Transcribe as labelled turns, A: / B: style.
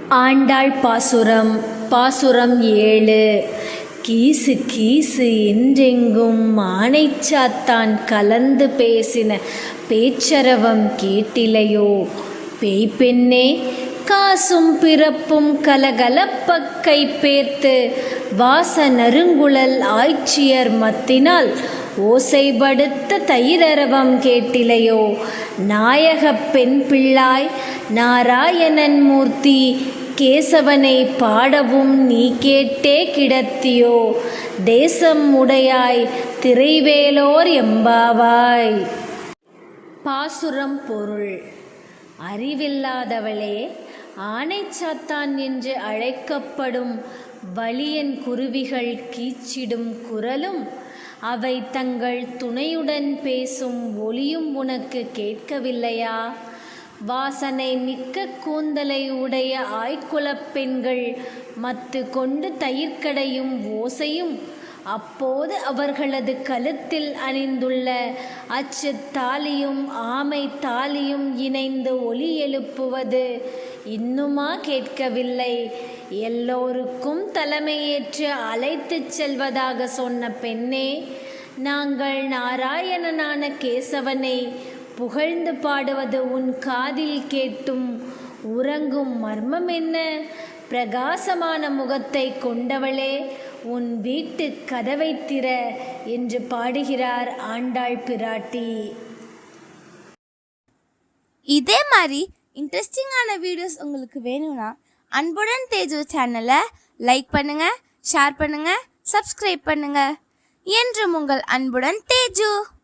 A: ஆண்டாள் பாசுரம் பாசுரம் 7. கீசு கீசு என்றெங்கும் ஆனைச்சாத்தான் கலந்து பேசின பேச்சரவம் கேட்டிலையோ பேய்ப்பெண்ணே. காசும் பிறப்பும் கலகலப்பக் கைப்பேர்த்து வாச நறுங்குழல் ஆய்ச்சியர் மத்தினால் ஓசைபடுத்த தயிரரவம் கேட்டிலையோ. நாயகப் பெண் பிள்ளாய் நாராயணன் மூர்த்தி கேசவனை பாடவும் நீ கேட்டே கிடத்தியோ. தேசம் உடையாய் திரைவேலோர் எம்பாவாய். பாசுரம் பொருள். அறிவில்லாதவளே, ஆனைச்சாத்தான் என்று அழைக்கப்படும் வலியன் குருவிகள் கீச்சிடும் குரலும் அவை தங்கள் துணையுடன் பேசும் ஒலியும் உனக்கு கேட்கவில்லையா? வாசனை மிக்க கூந்தலை உடைய ஆய்குலப் பெண்கள் மத்து கொண்டு தயிர்க்கடையும் ஓசையும் அப்போது அவர்களது கழுத்தில் அணிந்துள்ள அச்சு தாலியும் ஆமை தாலியும் இணைந்து ஒலி எழுப்புவது இன்னுமா கேட்கவில்லை? எல்லோருக்கும் தலைமையேற்று அழைத்துச் செல்வதாக சொன்ன பெண்ணே, நாங்கள் நாராயணனான கேசவனை புகழ்ந்து பாடுவது உன் காதில் கேட்டும் உறங்கும் மர்மம் என்ன? பிரகாசமான முகத்தை கொண்டவளே, உன் வீட்டு கதவை திற என்று பாடுகிறார் ஆண்டாள் பிராட்டி.
B: இதே மாதிரி இன்ட்ரெஸ்டிங்கான வீடியோஸ் உங்களுக்கு வேணும்னா அன்புடன் தேஜு சேனலை லைக் பண்ணுங்க, ஷேர் பண்ணுங்க, சப்ஸ்கிரைப் பண்ணுங்க. என்றும் உங்கள் அன்புடன் தேஜு.